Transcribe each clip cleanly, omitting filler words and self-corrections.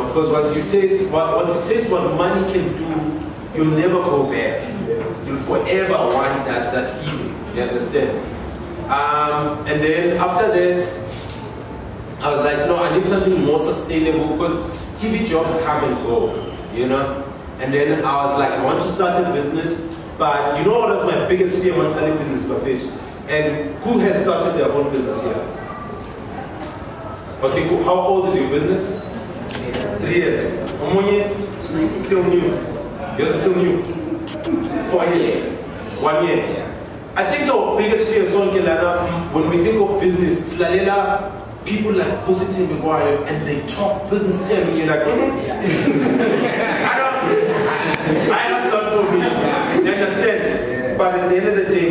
because once you taste what money can do, you'll never go back. You'll forever want that feeling. You understand? And then after that, I was like, no, I need something more sustainable because TV jobs come and go, you know. And then I was like, I want to start a business, but you know what was my biggest fear when starting business, Buffett? And who has started their own business here? Okay, cool. How old is your business? 3 years. How many years? Still new. You're still new. 4 years. 1 year. I think our biggest fear is when we think of business, people like Fosity Maguire and they talk business terms, you're like, that's not for me. You understand? But at the end of the day,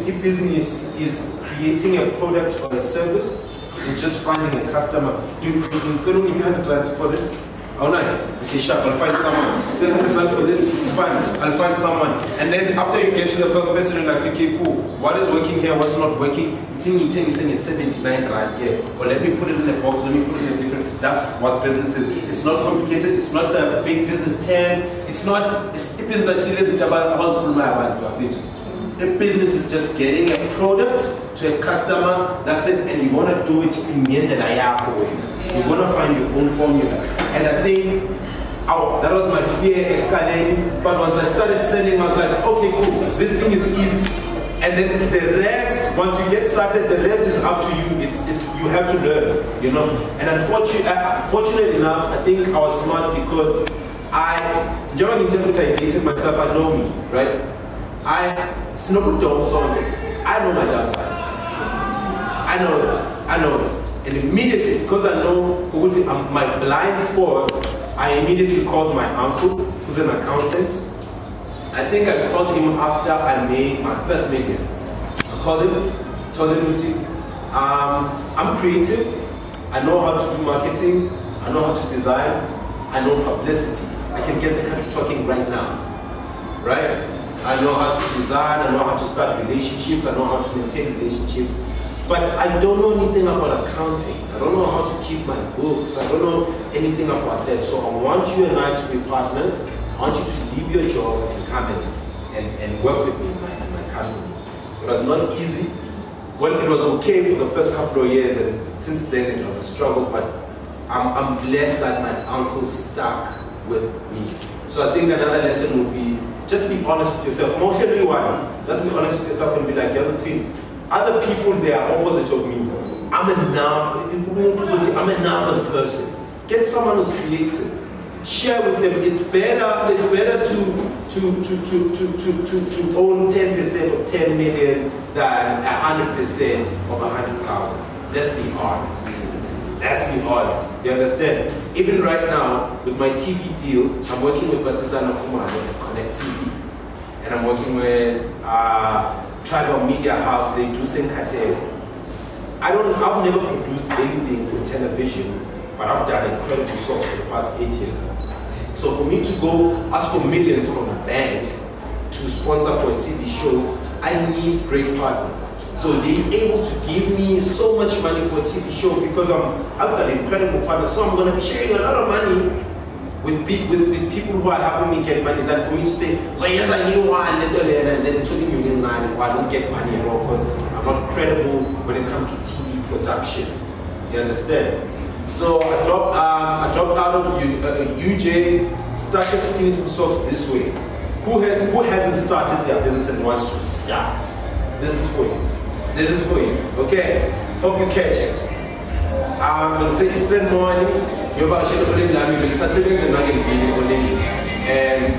if business is creating a product or a service and just finding a customer, do you have to try for this? Oh no, I'll find someone. Then have to try for this, it's fine, I'll find someone. And then after you get to the first person, you're like, okay, cool, what is working here, what's not working? It's saying 79 rand here. Or let me put it in a box, let me put it in a different. That's what business is. It's not complicated, it's not the big business terms, it's not, it depends on serious about the business is just getting a product to a customer, that's it, and you want to do it in the you want to find your own formula. And I think that was my fear at Kaleni, but once I started selling, I was like, okay, cool, this thing is easy. And then the rest, once you get started, the rest is up to you. You have to learn, you know. And unfortunately enough, I think I was smart because during the I dated myself, I know me, right? I know my dark side. I know it. And immediately, because I know my blind spot, I immediately called my uncle, who's an accountant. I think I called him after I made my first million. I called him, told him, I'm creative, I know how to do marketing, I know how to design, I know publicity. I can get the country talking right now, right? I know how to design, I know how to start relationships, I know how to maintain relationships. But I don't know anything about accounting. I don't know how to keep my books. I don't know anything about that. So I want you and I to be partners. I want you to leave your job and come and work with me in my company. It was not easy. Well, it was okay for the first couple of years, and since then it was a struggle, but I'm blessed that my uncle stuck with me. So I think another lesson would be, just be honest with yourself. Most everyone, just be honest with yourself and be like, here's a team. Other people, they are opposite of me. I'm a numbers person. Get someone who's creative. Share with them. It's better to own 10% of 10 million than 100% of 100,000. Let's be honest. Let's be honest. You understand? Even right now, with my TV deal, I'm working with Basitana Kumar at Connect TV. And I'm working with Tribal Media House, they do Senkate. I've never produced anything for television, but I've done incredible songs for the past 8 years. So for me to go ask for millions from a bank to sponsor for a TV show, I need great partners. So they're able to give me so much money for a TV show because I've got incredible partners. So I'm going to be sharing a lot of money with people who are helping me get money, than for me to say, so yes, I need one, and then 20 million, I don't get money at all because I'm not credible when it comes to TV production. You understand? So I dropped out of UJ, started Skinny Some Socks this way. Who hasn't started their business and wants to start? This is for you. This is for you. Okay? Hope you catch it. I'm going to say spend money. You're actually going to learn me savings and marketing and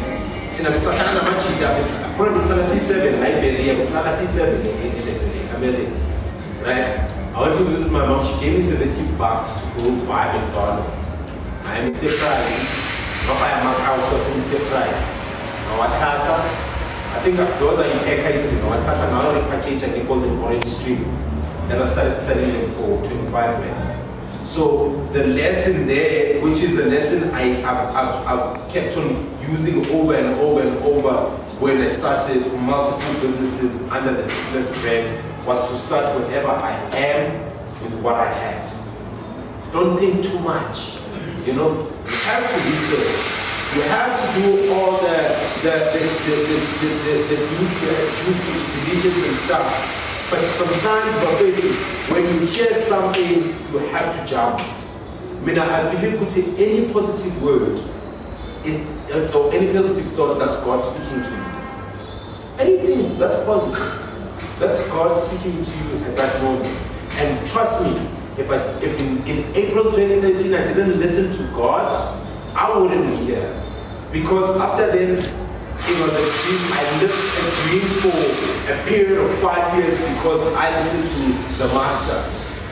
Tinabisakana Machida, probably C7, Liberia, C7 in America. Right? I want to visit my mom. She gave me $70 to go buy McDonald's. I am Mr. Price. Not buy a house or Mr. Price. Our Tata, I think those are in Eka. Our Tata now in package and they call them orange stream. Then I started selling them for 25 rands. So the lesson there, which is a lesson I've kept on using over and over and over when I started multiple businesses under the Triplets brand, was to start wherever I am with what I have. Don't think too much. You know, you have to research. You have to do all the due diligence and stuff. But sometimes, when you hear something, you have to jump. I mean, I believe any positive word, or any positive thought, that's God speaking to you. Anything that's positive, that's God speaking to you at that moment. And trust me, if in April 2013 I didn't listen to God, I wouldn't be here. Because after then, it was a dream. I lived a dream for a period of 5 years because I listened to the Master.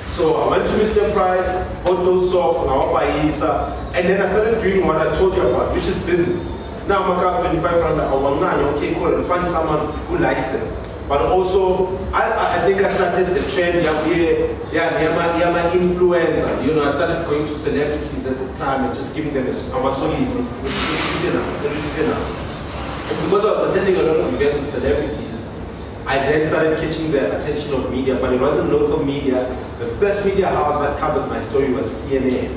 So I went to Mr. Price, bought those socks, and I went by Isa, and then I started doing what I told you about, which is business. Now I'm a 25 I want okay, cool, and find someone who likes them. But also, I think I started the trend, influencer. You know, I started going to celebrities at the time and just giving them a solisi, which is and because I was attending a lot of events with celebrities, I then started catching the attention of media, but it wasn't local media. The first media house that covered my story was CNN.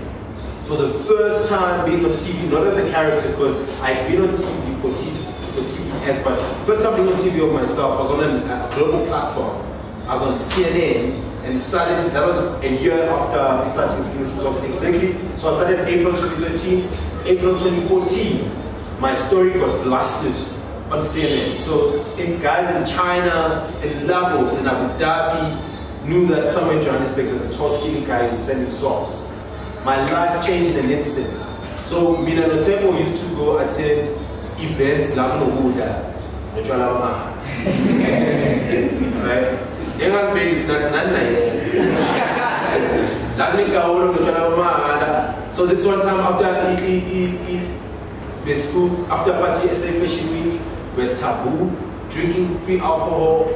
So the first time being on TV, not as a character, because I'd been on TV for TV ads, but first time being on TV of myself, I was on a global platform. I was on CNN and started, that was a year after starting Skinny Socks exactly. So I started April 2013, April 2014. My story got blasted on CNN. So guys in China, in Lagos, in Abu Dhabi, knew that somewhere in Johannesburg there's a tall skinny guy who's selling socks. My life changed in an instant. So Mina Notemo used to go attend events like Nobuda, right? Young babies not so this one time after the school, after party SA Fashion Week, we're taboo, drinking free alcohol.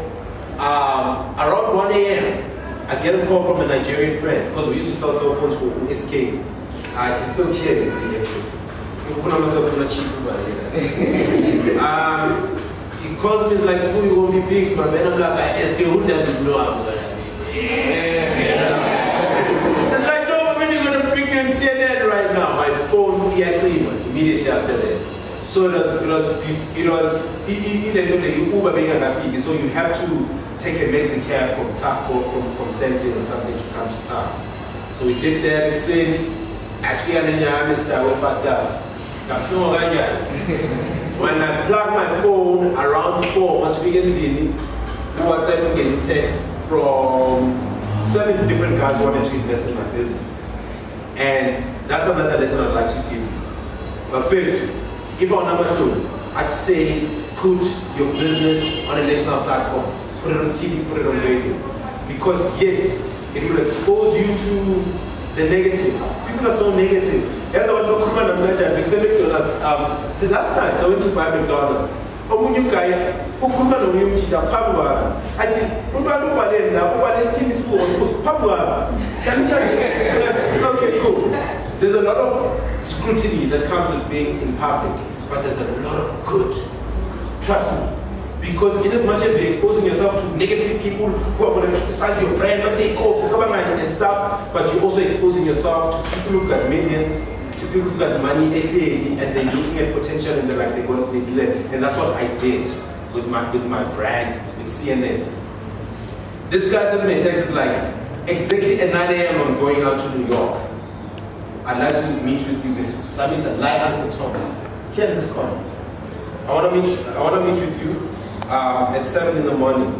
Around 1 AM, I get a call from a Nigerian friend, because we used to sell cell phones for SK. He's still here in the actually. He calls me, he's like, school, you won't be big, man. And I'm like, SK, who doesn't know I'm gonna be? It's like, no, when you're gonna pick and CNN right now. My phone immediately after that. So it was Uber being a Rafiki, so you have to take a Mexican cab from Sentin or something to come to town. So we did that and said, as we are in Mr. When I plugged my phone around 4, must be getting WhatsApp getting text from 7 different guys who wanted to invest in my business. And that's another lesson I'd like to give you. But first, if our number 2, I'd say put your business on a national platform. Put it on TV, put it on radio. Because yes, it will expose you to the negative. People are so negative. The last night I went to buy McDonald's. Okay, cool. There's a lot of scrutiny that comes with being in public, but there's a lot of good. Trust me. Because in as much as you're exposing yourself to negative people who are going to criticize your brand, and stuff, but you're also exposing yourself to people who've got millions, to people who've got money, and they're looking at potential and they're like, they do that. And that's what I did with my brand, with CNN. This guy sent me a text, is like, exactly at 9 AM I'm going out to New York. I'd like to meet with you this summit at Light Uncle Tom's. Here in this corner. I want to meet with you at 7 in the morning.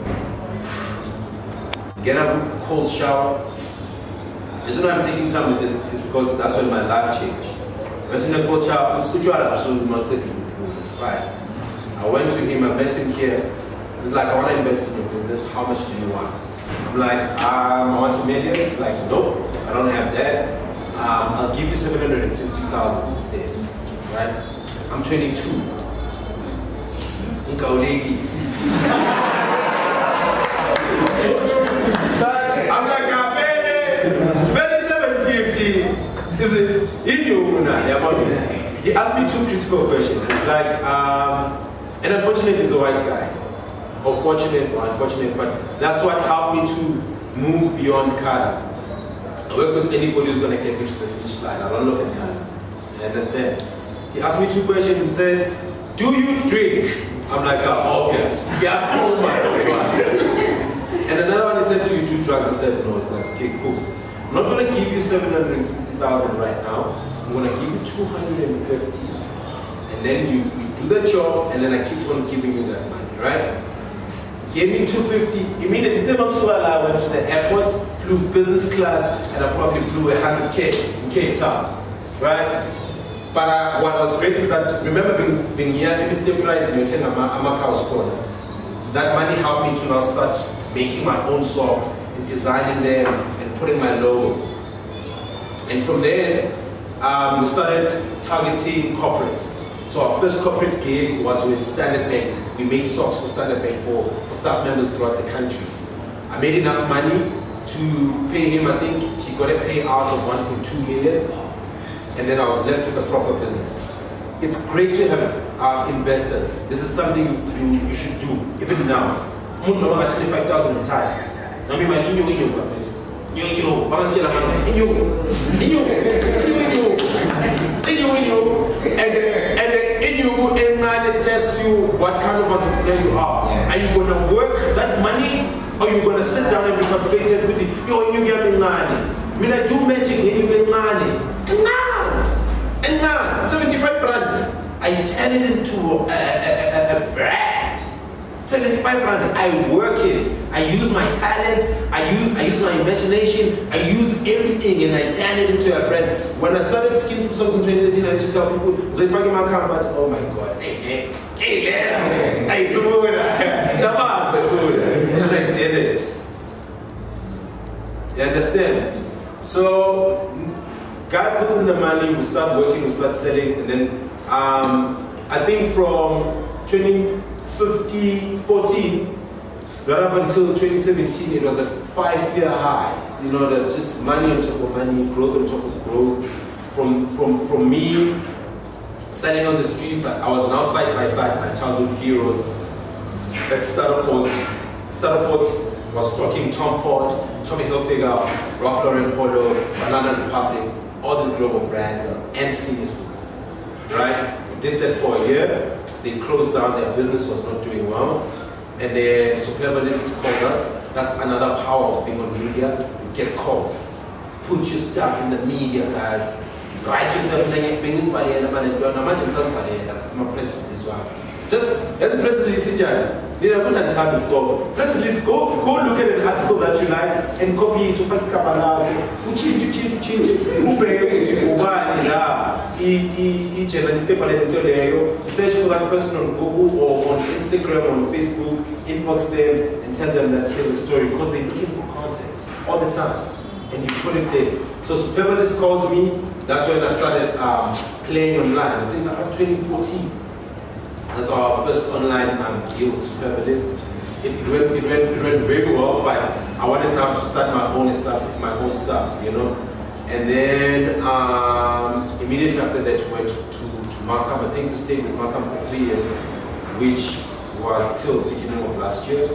Get up, cold shower. The reason why I'm taking time with this is because that's when my life changed. Went in a cold shower, it's fine. I went to him, I met him here. He's like, I want to invest in your business. How much do you want? I'm like, I want $1 million. He's like, nope, I don't have that. I'll give you 750,000 instead. Right? I'm 22. I'm like, 750. Is it in you? He asked me 2 critical questions. Like, and unfortunately, he's a white guy. Or fortunate or unfortunate, but that's what helped me to move beyond color. I work with anybody who's going to get me to the finish line. I don't look at color. You understand? He asked me 2 questions. He said, do you drink? I'm like, obvious. Yeah, oh my God. And another one, he said, do you do drugs? I said, no. It's like, okay, cool. I'm not going to give you 750,000 right now. I'm going to give you 250. And then you do the job, and then I keep on giving you that money, right? Gave me 250. Immediately, I went to the airport, flew business class, and I probably flew 100K in Cape Town, right? But what was great is that, remember being here, every step price, and you're telling that money helped me to now start making my own socks, and designing them, and putting my logo. And from there, we started targeting corporates. So our first corporate gig was with Standard Bank. We made socks for Standard Bank for staff members throughout the country. I made enough money to pay him. I think he got a payout of 1.2 million. And then I was left with a proper business. It's great to have investors. This is something you should do, even now. I'm 25,000 in tax. I mean, my and it tests you what kind of entrepreneur you are. Yeah. Are you going to work that money, or are you going to sit down and be frustrated with it? Yo, you get me money. I mean, I do magic and you get money. And now, 75 rand. I turn it into a brand. 75 rand. I work it. I use my talents. I use my imagination. I use everything, and I turn it into a brand. When I started Skin Songs in 2018, I used to tell people, so if I get my car, but oh my God, hey, and I did it. You understand? So, guy puts in the money, we start working, we start selling, and then I think from 2014 right up until 2017, it was a 5-year high. You know, there's just money on top of money, growth on top of growth. From me selling on the streets, I was now side by side my childhood heroes. At Stutterford was stocking Tom Ford, Tommy Hilfiger, Ralph Lauren Polo, Banana Republic, all these global brands, and Skinny Smooth. Right? We did that for a year. They closed down, their business was not doing well. And then Superbalist calls us. That's another power of being on media. You get calls. Put your stuff in the media, guys. Write yourself in the business party, and I'm imagine some party, I'm a press this one. Just as a press release, press release, go look at an article that you like and copy it to find Kabbalah. Change it. Search for that person on Google or on Instagram, on Facebook, inbox them and tell them that here's a story, because they're looking for content all the time. And you put it there. So Superbalist calls me. That's when I started playing online. I think that was 2014. That's our first online deal with Superbalist. It went very well, but I wanted now to start my own stuff, you know. And then immediately after that, we went to Markham. I think we stayed with Markham for 3 years, which was till the beginning of last year.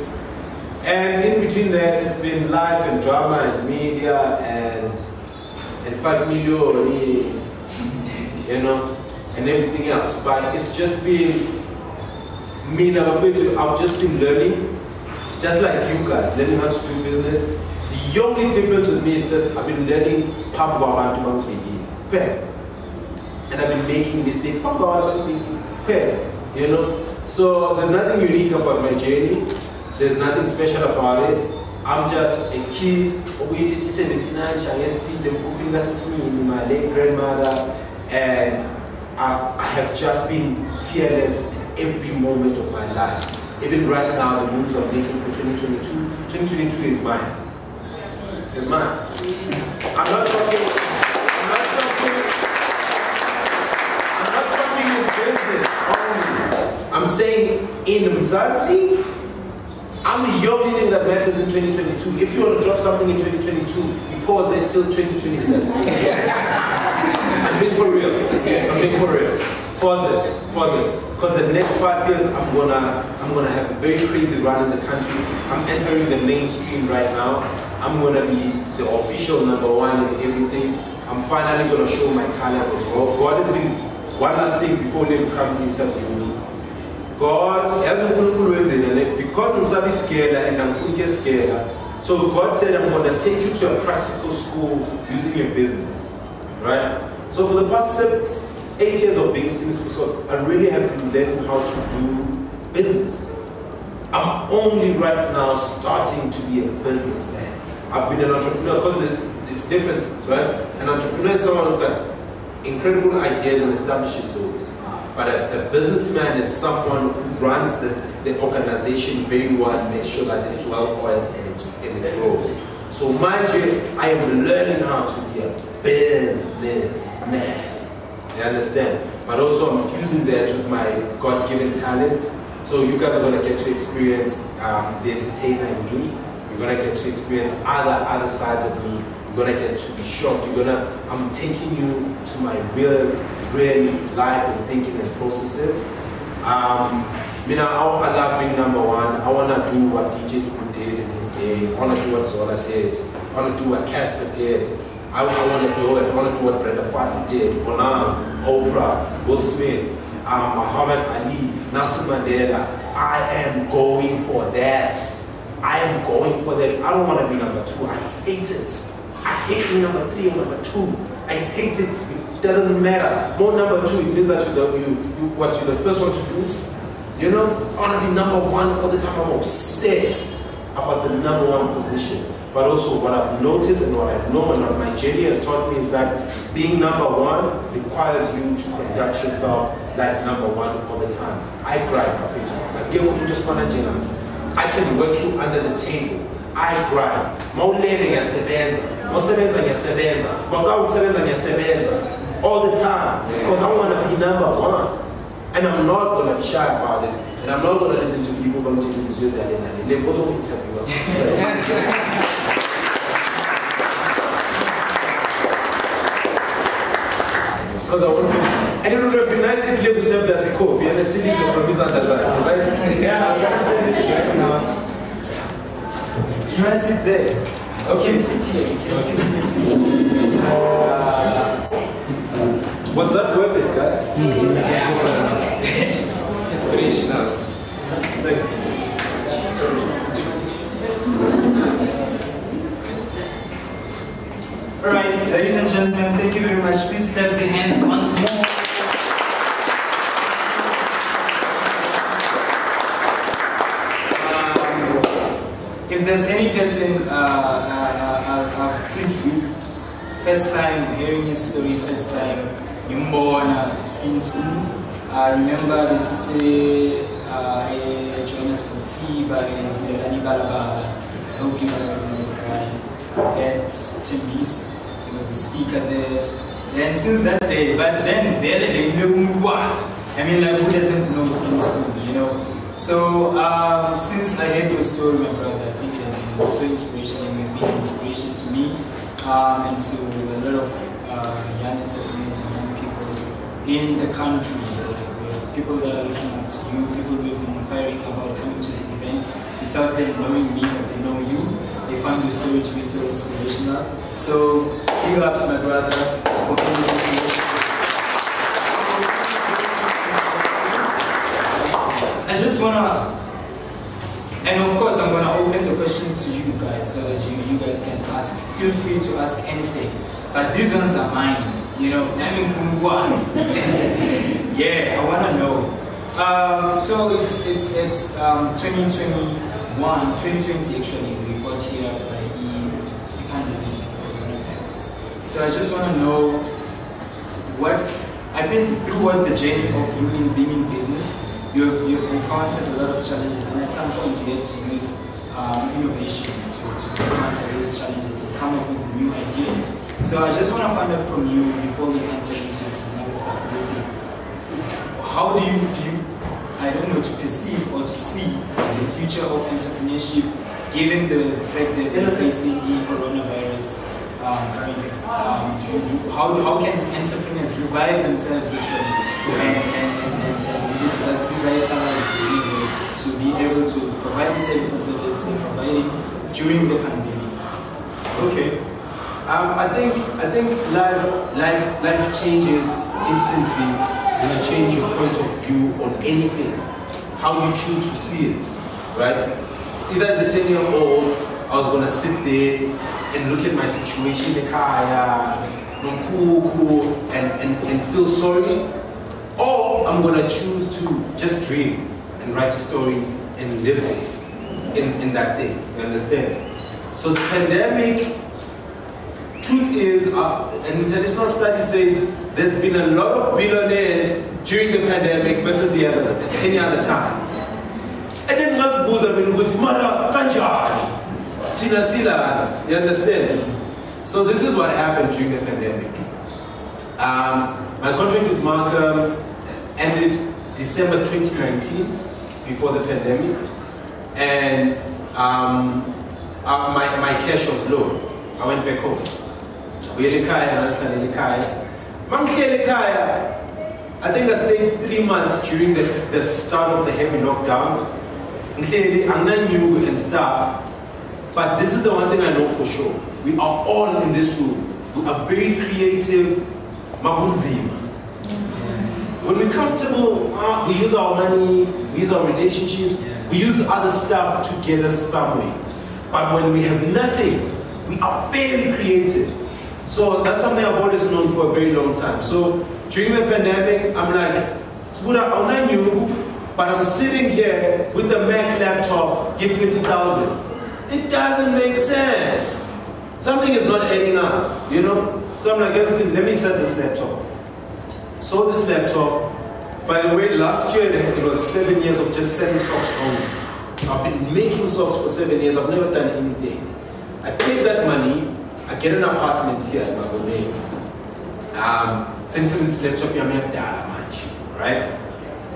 And in between that, it's been life and drama and media and 5 million, you know, and everything else. But it's just been me, I've just been learning, just like you guys, learning how to do business. The only difference with me is just I've been learning and I've been making mistakes, you know. So there's nothing unique about my journey. There's nothing special about it. I'm just a kid, 79, street, and cooking lessons with my late grandmother, and I have just been fearless in every moment of my life. Even right now, the moves I'm making for 2022 is mine. It's mine. I'm not talking in business only. I'm saying in Mzansi, I'm the only thing that matters in 2022. If you want to drop something in 2022, you pause it until 2027. I'm being for real. Pause it. Because the next 5 years, I'm gonna have a very crazy run in the country. I'm entering the mainstream right now. I'm gonna be the official #1 in everything. I I'm finally going to show my colors as well. God has been, one last thing before Lebo comes to interview me. God has been because I'm Sabi scared and I'm fully scared. So God said, I'm going to take you to a practical school using your business. Right? So for the past 8 years of being in schools, I really have been learning how to do business. I'm only right now starting to be a businessman. I've been an entrepreneur because there's differences, right? An entrepreneur is someone who's got incredible ideas and establishes those. But a businessman is someone who runs the organization very well and makes sure that it's well oiled and it grows. So mind you, I am learning how to be a businessman. You understand? But also I'm fusing that with my God-given talents. So you guys are going to get to experience the entertainer in me. You're going to get to experience other sides of me. You're going to get to be shocked. I'm taking you to my real life and thinking and processes. I love being number one. I want to do what DJ Spoon did in his day. I want to do what Zola did. I want to do what Casper did. I want to do it. I want to do what Brenda Fassie did. Bonham, Oprah, Will Smith, Muhammad Ali, Nelson Mandela. I am going for that. I am going for that. I don't want to be number two. I hate it. I hate being number 3 or number 2. I hate it. It doesn't matter. More number 2, it means that you're the first one to lose. You know, I want to be number 1 all the time. I'm obsessed about the number 1 position. But also what I've noticed and what I know and what my journey has taught me is that being number 1 requires you to conduct yourself like number 1 all the time. I grind, I can work you under the table. I grind. All the time. Because I want to be number 1. And I'm not going to be shy about it. And I'm not going to listen to people who do this and they also will tell you. Because I want to finish. And it would be nice if Lebo served as a coffee and the cities of his underside, right? Yeah, I'm going to send it right now. You want to sit there? Okay, sit here. You can sit here. Was that worth it, guys? Yeah, inspirational. Thanks. Alright, ladies and gentlemen, thank you very much. Please clap the hands once more. If there's any person I've clicked with, first time hearing his story, first time in born in school, remember this is a join us for tea by Rani Balaba. I hope you guys know at Timbis. He was a speaker there. And since that day, but then they knew who he was. I mean, like, who doesn't know Skinny Spoon, you know? So, since I heard your story, my brother, I think it has been also inspirational and been inspiration to me and to a lot of young entrepreneurs and young people in the country. Like, people that are looking up to you, people who have been inquiring about coming to the event without them knowing me, but they know you. They find your story to be so inspirational. So, big up to my brother for being with I just wanna, and of course I'm gonna open the questions to you guys so that you guys can ask. Feel free to ask anything, but these ones are mine. You know, I mean, from what? Yeah, I wanna know. So it's 2021, 2020 actually. We got here by the pandemic. So I just wanna know what I think throughout the journey of you in being in business. You've encountered a lot of challenges, and at some point you get to use innovation to counter those challenges and come up with new ideas. So I just want to find out from you before we enter into some other stuff. How do you, I don't know, to perceive or to see the future of entrepreneurship, given the fact that they're facing the coronavirus currently? How can entrepreneurs revive themselves actually and utilize revitalize to be able to provide the services that they're providing during the pandemic? Okay. I think life changes instantly when you change your point of view on anything, how you choose to see it, right? Either as a 10-year-old, I was gonna sit there and look at my situation, and feel sorry, or I'm gonna choose to just dream and write a story and live in that day. You understand? So the pandemic. Truth is, an international study says there's been a lot of billionaires during the pandemic versus any other time. And then you understand? So this is what happened during the pandemic. My contract with Malcolm ended December 2019, before the pandemic, and my cash was low. I went back home. I think I stayed 3 months during the start of the heavy lockdown. Clearly, I'm not new and stuff, but this is the one thing I know for sure. We are all in this room. We are very creative. When we're comfortable, we use our money, we use our relationships, we use other stuff to get us somewhere. But when we have nothing, we are very creative. So that's something I've always known for a very long time. So during the pandemic, I'm like, I'm not new, but I'm sitting here with a Mac laptop, give 20,000. It doesn't make sense. Something is not adding up, you know? So I'm like, let me set this laptop. So this laptop, by the way, last year it was 7 years of just selling socks only. So I've been making socks for 7 years, I've never done anything. I take that money, I get an apartment here in Mabone. Since this laptop, I'm not much, right?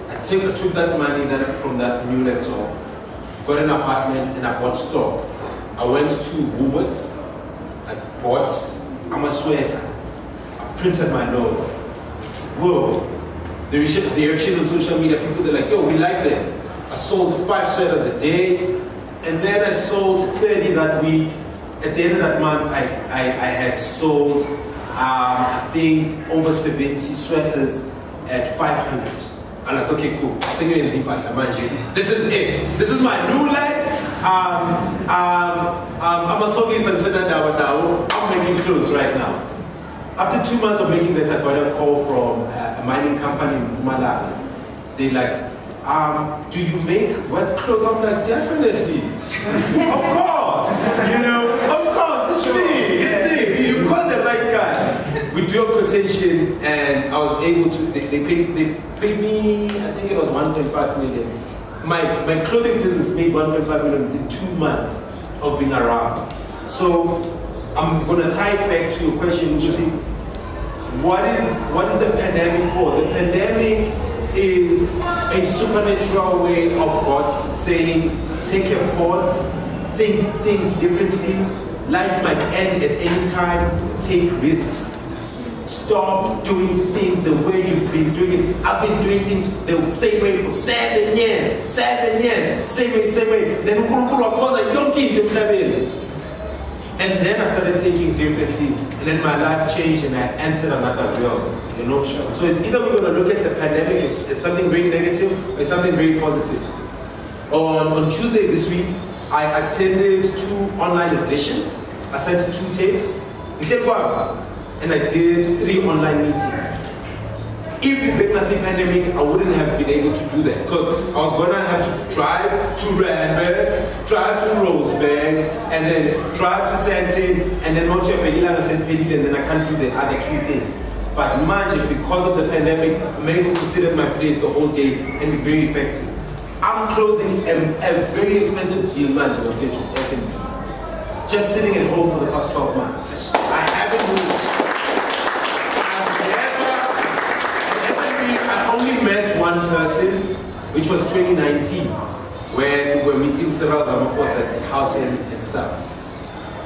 I took that money from that new laptop, got an apartment, and I bought stock. I went to Woolworths, I bought a sweater, I printed my logo. Whoa, the reaction on social media, people they're like, yo, we like them. I sold 5 sweaters a day, and then I sold 30 that week. At the end of that month, I had sold, I think, over 70 sweaters at 500. I'm like, okay, cool. This is it. This is my new life. I'm a Soviet and I'm making clothes right now. After 2 months of making that, I got a call from a mining company in Mpumalanga. They're like, do you make wet clothes? I'm like, definitely. Of course. You know, of course, it's me. It's me. You called the right guy. We do a quotation and I was able to, they paid me, I think it was 1.5 million. My clothing business made 1.5 million within 2 months of being around. So I'm gonna tie it back to your question, which is, what is the pandemic for? The pandemic is a supernatural way of God saying, take a pause, think things differently. Life might end at any time. Take risks. Stop doing things the way you've been doing it. I've been doing things the same way for 7 years. 7 years. Same way. Then and then I started thinking differently, and then my life changed and I entered another world, you know. So it's either we're going to look at the pandemic, it's something very negative, or it's something very positive. On Tuesday this week, I attended 2 online auditions. I sent 2 tapes, and I did 3 online meetings. If it did not say pandemic, I wouldn't have been able to do that, because I was going to have to drive to Randburg, drive to Roseburg, and then drive to Santin, and then not to Pegila and St. Pedid, and then I can't do the other 2 things. But imagine, because of the pandemic, I'm able to sit at my place the whole day and be very effective. I'm closing a very expensive deal, man, just sitting at home for the past 12 months. I haven't moved. I only met one person, which was 2019, when we were meeting several Ramaphosa at Houghton and stuff.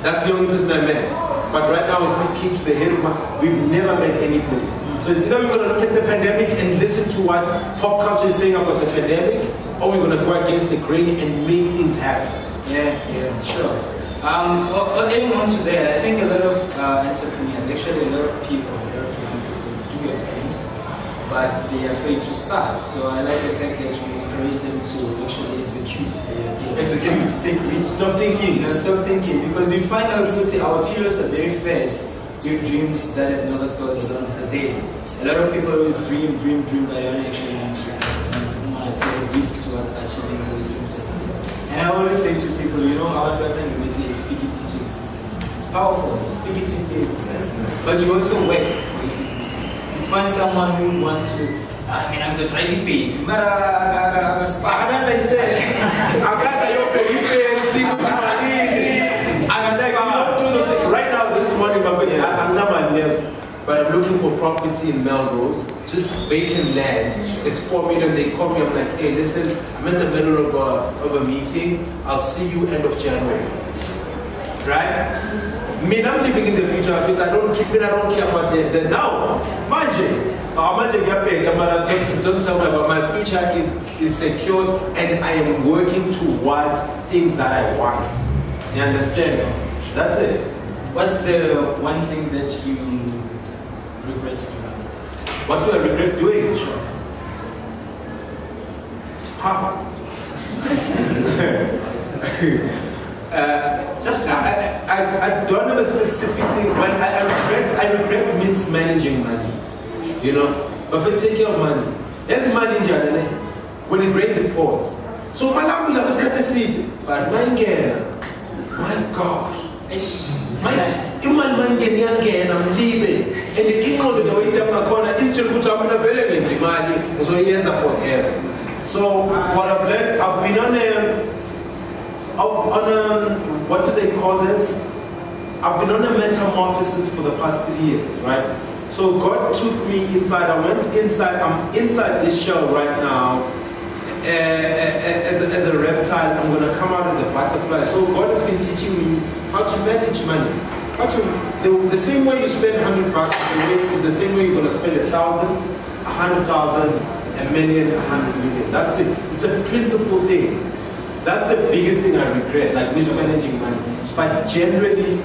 That's the only person I met. But right now, I was speaking to the head of we've never met anybody. So it's either we're going to look at the pandemic and listen to what pop culture is saying about the pandemic, or we're going to go against the grain and make things happen. Yeah, sure. Adding on to that, I think a lot of entrepreneurs, actually a lot of people, a lot of young people do have dreams, but they are afraid to start. So I like the fact that you encourage them to actually execute. Take risks. Stop thinking. Stop thinking, because we find out that our peers are very fed with dreams that have never started on the day. A lot of people always dream, but they don't actually take risk towards achieving those dreams. And I always say to people, our better unity is speak it into existence. It's powerful, speak it into existence. But you also work for its existence. You find someone who would want to, I'm so trying to pay. Right now, this morning, I'm not but I'm looking for property in Melrose, just vacant land. It's 4 million. They call me. I'm like, hey, listen, I'm in the middle of a meeting. I'll see you end of January. Right? I mean, I'm living in the future. I don't care about the now. Imagine. Don't tell me about my future is secured, and I am working towards things that I want. You understand? That's it. What's the one thing that you regret doing? What do I regret doing? Sure. How? I don't have a specific thing, but I regret mismanaging money. But if I take care of money, there's money in January. When it rains, it pours. So my love was cut a seed, but my God. I'm leaving. And the king of the way down my corner is still put up in a very big money, so he ends up forever. So what I've learned, I've been on what do they call this? I've been on a metamorphosis for the past 3 years, right? So God took me inside. I went inside. I'm inside this shell right now as a reptile. I'm going to come out as a butterfly. So God has been teaching me how to manage money. The same way you spend $100 a week is the same way you're going to spend 1,000, 100,000, a million, 100 million. That's it. It's a principle thing. That's the biggest thing I regret, like mismanaging money. But generally,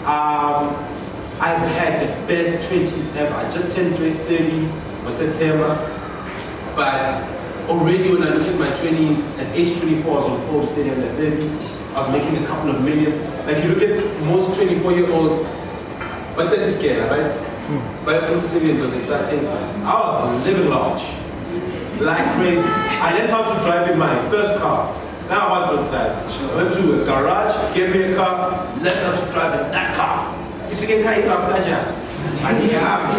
I've had the best 20s ever. I just turned 30 or September. But already when I look at my 20s, at age 24, I was on Forbes Stadium at 30. I was making a couple of millions. Like you look at most 24-year-olds, but they're scared, right? But from savings when they starting, I was living large, like crazy. I learned how to drive in my first car. Now I was not driving. I went to a garage, gave me a car, learned how to drive in that car. If you can carry a flanger, and yeah,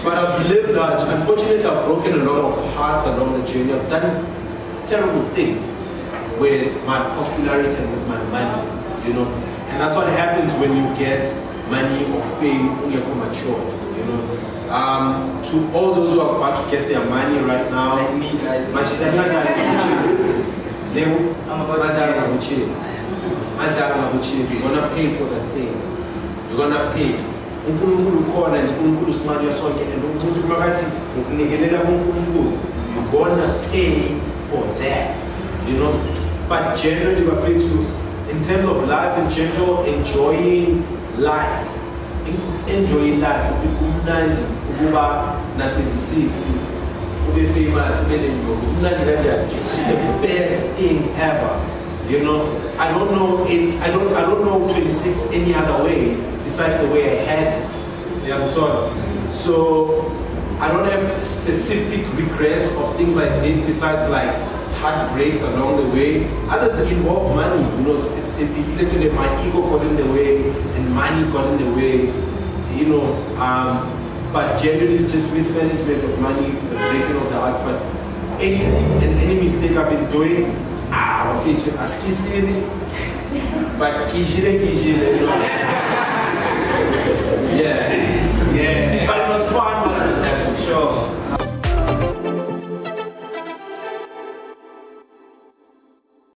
but I've lived large. Unfortunately, I've broken a lot of hearts along the journey. I've done terrible things with my popularity and with my money, and that's what happens when you get money or fame when you're matured, to all those who are about to get their money right now, like me, guys. I'm about to get you're gonna pay for that thing. You're gonna pay. You're gonna pay for that, But generally, we're free to, in terms of life in general, enjoying life. Enjoying life. If you come 90, not 26, be famous, it's the best thing ever. I don't know 26 any other way besides the way I had it. So I don't have specific regrets of things I did besides like heartbreaks along the way. Others involve money, it's literally my ego got in the way and money got in the way, but generally it's just mismanagement of money, the breaking of the hearts. But anything and any mistake I've been doing, but